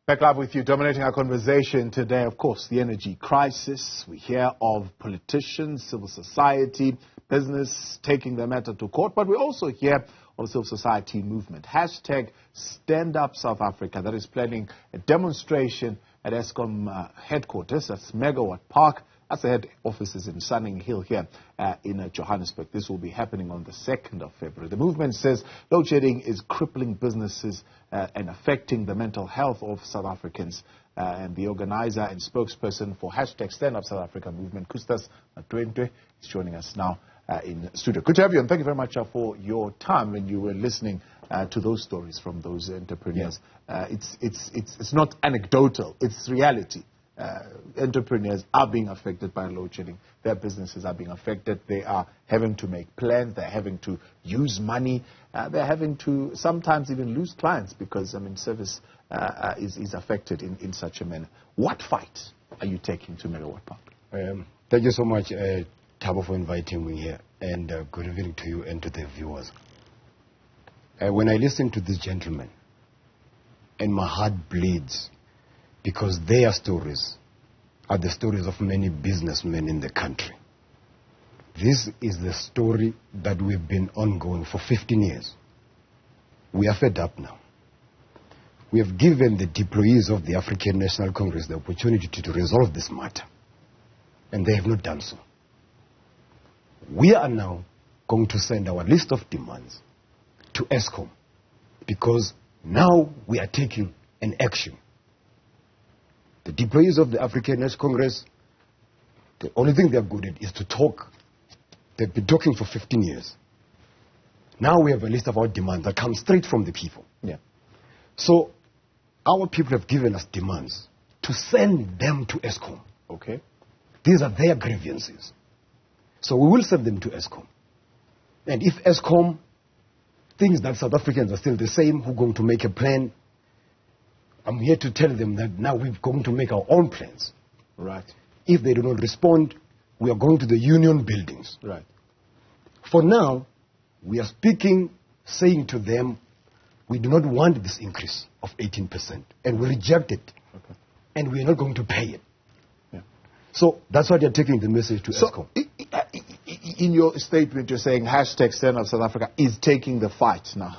Back live with you, dominating our conversation today, of course, the energy crisis. We hear of politicians, civil society, business taking the matter to court, but we also hear of the civil society movement. Hashtag Stand Up South Africa, that is planning a demonstration at Eskom headquarters, that's Megawatt Park. That's the head offices in Sunninghill here in Johannesburg. This will be happening on the 2nd of February. The movement says loadshedding is crippling businesses and affecting the mental health of South Africans. And the organizer and spokesperson for hashtag Stand Up South Africa movement, Khustaz Mtwentwe, is joining us now in the studio. Good to have you, and thank you very much for your time when you were listening to those stories from those entrepreneurs. Yeah. It's not anecdotal, it's reality. Entrepreneurs are being affected by load shedding. Their businesses are being affected. They are having to make plans. They're having to use money. They're having to sometimes even lose clients because, service is affected in such a manner. What fight are you taking to Megawatt Park? Thank you so much, Thabo, for inviting me here. And good evening to you and to the viewers. When I listen to this gentleman, and my heart bleeds, because their stories are the stories of many businessmen in the country. This is the story that we've been ongoing for 15 years. We are fed up now. We have given the deployees of the African National Congress the opportunity to resolve this matter, and they have not done so. We are now going to send our list of demands to Eskom, because now we are taking an action. The deployees of the African National Congress, the only thing they're good at is to talk. They've been talking for 15 years. Now we have a list of our demands that come straight from the people. Yeah. So our people have given us demands to send them to Eskom. Okay. These are their grievances. So we will send them to Eskom. And if Eskom thinks that South Africans are still the same, who are going to make a plan, I'm here to tell them that now we're going to make our own plans. Right. If they do not respond, we are going to the union buildings. Right. For now, we are speaking, saying to them, we do not want this increase of 18%, and we reject it. Okay. And we are not going to pay it. Yeah. So that's why they're taking the message to Eskom. In your statement, you're saying hashtag Stand Up South Africa is taking the fight. Now,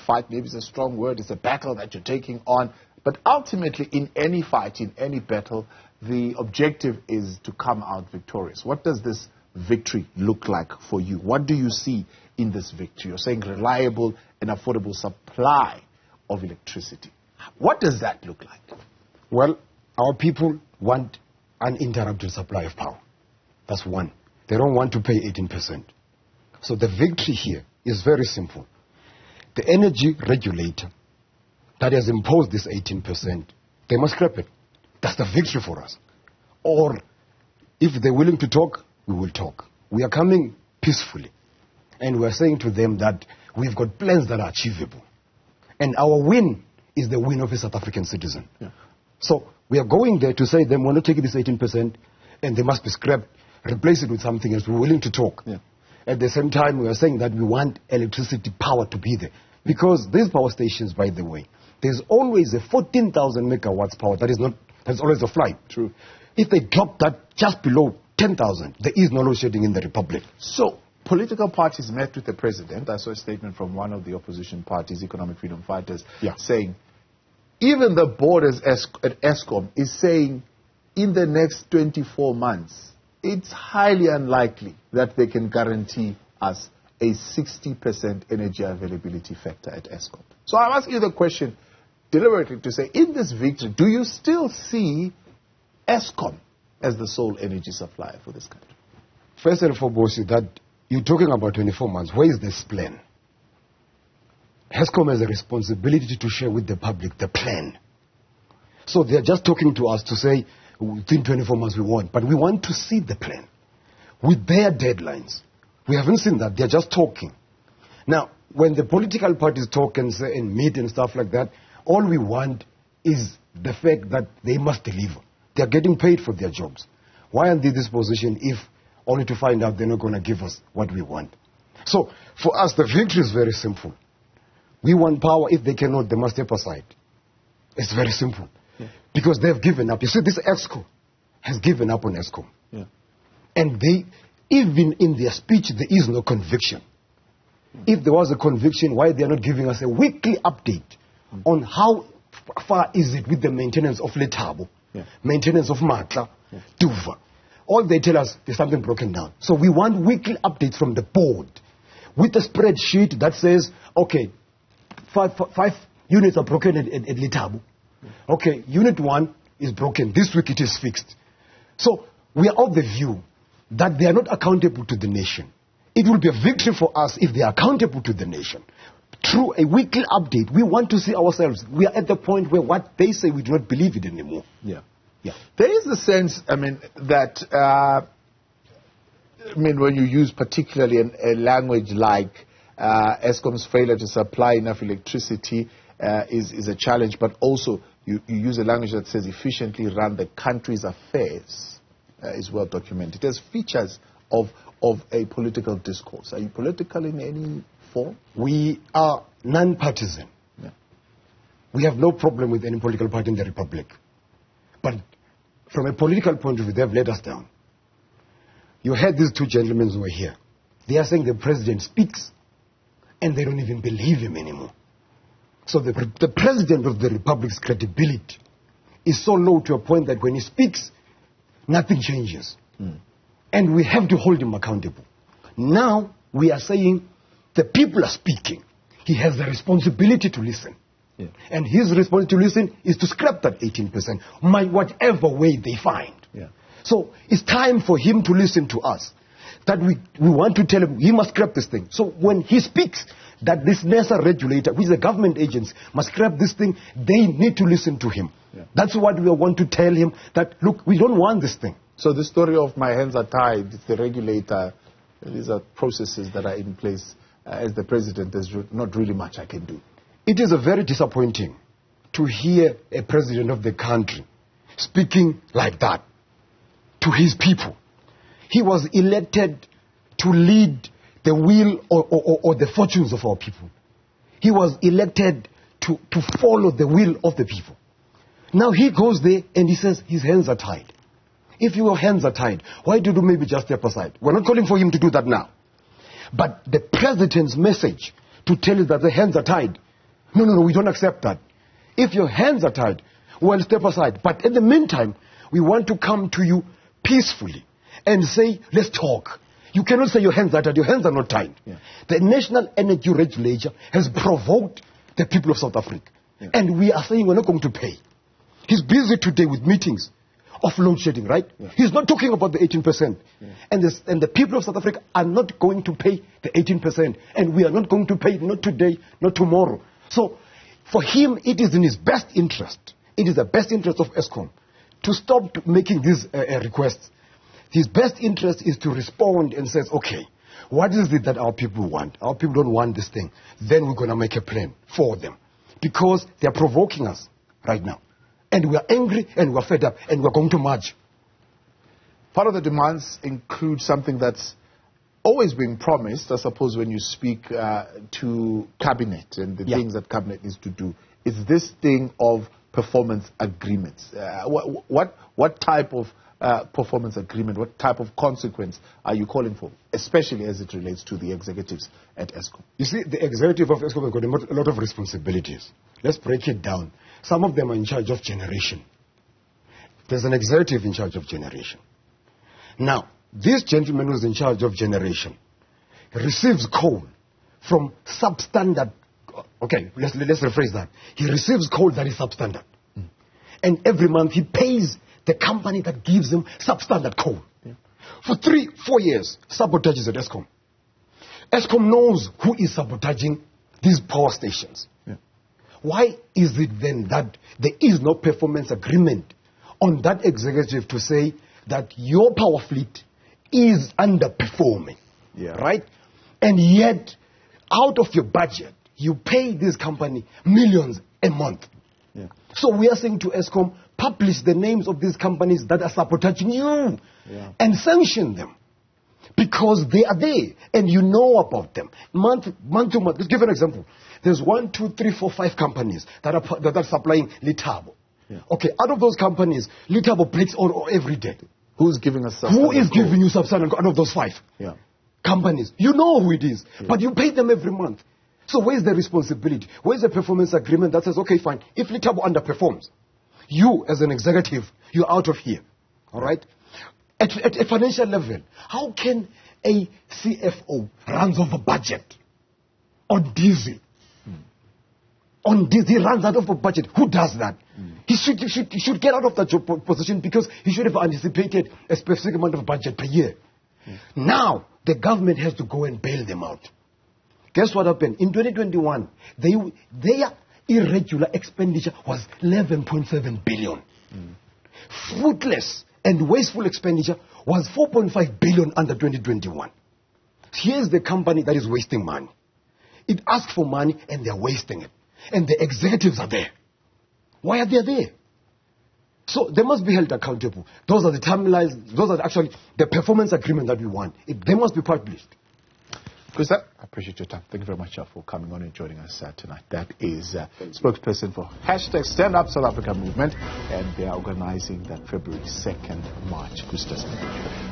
fight maybe is a strong word. It's a battle that you're taking on. But ultimately, in any fight, in any battle, the objective is to come out victorious. What does this victory look like for you? What do you see in this victory? You're saying reliable and affordable supply of electricity. What does that look like? Well, our people want uninterrupted supply of power. That's one. They don't want to pay 18%. So the victory here is very simple. The energy regulator that has imposed this 18%, they must scrap it. That's the victory for us. Or, if they're willing to talk, we will talk. We are coming peacefully. And we are saying to them that we've got plans that are achievable. And our win is the win of a South African citizen. Yeah. So, we are going there to say to them, we're not taking this 18%, and they must be scrapped, replace it with something else. We're willing to talk. Yeah. At the same time, we are saying that we want electricity power to be there. Because these power stations, by the way, there's always a 14,000 megawatts power that's always a flight. True. If they drop that just below 10,000, there is no load shedding in the Republic. So, political parties met with the president. I saw a statement from one of the opposition parties, Economic Freedom Fighters, saying, even the board at Eskom is saying, in the next 24 months, it's highly unlikely that they can guarantee us a 60% energy availability factor at Eskom. So I'm asking you the question deliberately to say, in this victory, do you still see Eskom as the sole energy supplier for this country? First and foremost, that you're talking about 24 months. Where is this plan? Eskom has a responsibility to share with the public the plan. So they're just talking to us to say, within 24 months we want. But we want to see the plan with their deadlines. We haven't seen that. They're just talking. Now, when the political parties talk and say and meet and stuff like that, all we want is the fact that they must deliver. They're getting paid for their jobs. Why aren't they in this position if only to find out they're not going to give us what we want? So, for us, the victory is very simple. We want power. If they cannot, they must step aside. It's very simple. because they've given up. You see, this Eskom has given up on Eskom. Yeah. And they, even in their speech, there is no conviction. If there was a conviction, why they are not giving us a weekly update on how far is it with the maintenance of Letabo, maintenance of Matla, Duva. All they tell us, there's something broken down. So we want weekly updates from the board with a spreadsheet that says, okay, five units are broken at Letabo. Okay, unit 1 is broken. This week it is fixed. So we are of the view that they are not accountable to the nation. It will be a victory for us if they are accountable to the nation. Through a weekly update, we want to see ourselves. We are at the point where what they say, we do not believe it anymore. Yeah. There is a sense, that, when you use particularly a language like Eskom's failure to supply enough electricity is a challenge, but also you use a language that says efficiently run the country's affairs is well documented. There's features of a political discourse. Are you political in any form? We are non-partisan. Yeah. We have no problem with any political party in the Republic. But from a political point of view, they have let us down. You heard these two gentlemen who were here. They are saying the president speaks, and they don't even believe him anymore. So the president of the Republic's credibility is so low to a point that when he speaks, nothing changes. And we have to hold him accountable. Now, we are saying the people are speaking. He has the responsibility to listen. Yeah. And his responsibility to listen is to scrap that 18%, whatever way they find. Yeah. So it's time for him to listen to us. That we want to tell him he must scrap this thing. So when he speaks, that this NASA regulator, which is a government agency, must scrap this thing, they need to listen to him. Yeah. That's what we want to tell him, that, look, we don't want this thing. So the story of my hands are tied, it's the regulator, these are processes that are in place. As the president, there's not really much I can do. It is very disappointing to hear a president of the country speaking like that to his people. He was elected to lead the will or the fortunes of our people. He was elected to follow the will of the people. Now he goes there and he says his hands are tied. If your hands are tied, why do you maybe just step aside? We're not calling for him to do that now. But the president's message to tell you that the hands are tied, no, we don't accept that. If your hands are tied, well, step aside. But in the meantime, we want to come to you peacefully and say, let's talk. You cannot say your hands are tied. Your hands are not tied. Yeah. The National Energy Regulator has provoked the people of South Africa. Yeah. And we are saying we're not going to pay. He's busy today with meetings of loadshedding, right? Yeah. He's not talking about the 18%. Yeah. And the people of South Africa are not going to pay the 18%. And we are not going to pay, not today, not tomorrow. So for him, it is in his best interest. It is the best interest of Eskom to stop making these requests. His best interest is to respond and says, okay, what is it that our people want? Our people don't want this thing. Then we're going to make a plan for them. Because they are provoking us right now. And we are angry and we are fed up and we are going to march. Part of the demands include something that's always being promised, I suppose, when you speak to cabinet and the things that cabinet needs to do. It's this thing of performance agreements. What type of performance agreement, what type of consequence are you calling for, especially as it relates to the executives at Eskom? You see, the executive of Eskom has got a lot of responsibilities. Let's break it down. Some of them are in charge of generation. There's an executive in charge of generation. Now, this gentleman who's in charge of generation receives coal from substandard. Okay, let's rephrase that. He receives coal that is substandard. And every month he pays the company that gives him substandard coal. Yeah. For 3-4 years, sabotages at Eskom. Eskom knows who is sabotaging these power stations. Yeah. Why is it then that there is no performance agreement on that executive to say that your power fleet is underperforming, right? And yet, out of your budget, you pay this company millions a month. Yeah. So we are saying to Eskom, publish the names of these companies that are sabotaging you and sanction them. Because they are there and you know about them. Month to month. Let's give an example. There's 1, 2, 3, 4, 5 companies that are supplying Letabo. Yeah. Okay, out of those companies, Litabo breaks or every day. Who's giving us substance? Who is giving you substance out of those 5 companies? You know who it is, but you pay them every month. So where's the responsibility? Where's the performance agreement that says, okay, fine, if Litabo underperforms, you as an executive, you're out of here, all right? At a financial level, how can a CFO runs over budget on diesel? On diesel, he runs out of a budget. Who does that? He should get out of that job position because he should have anticipated a specific amount of budget per year. Now, the government has to go and bail them out. Guess what happened? In 2021, their irregular expenditure was 11.7 billion. Fruitless and wasteful expenditure was 4.5 billion under 2021. Here's the company that is wasting money. It asks for money and they're wasting it. And the executives are there. Why are they there? So they must be held accountable. Those are the timelines, those are actually the performance agreement that we want. They must be published. Khustaz, I appreciate your time. Thank you very much for coming on and joining us tonight. That is spokesperson for #Stand Up South Africa movement, and they are organizing that February 2nd march. Khustaz Mtwentwe.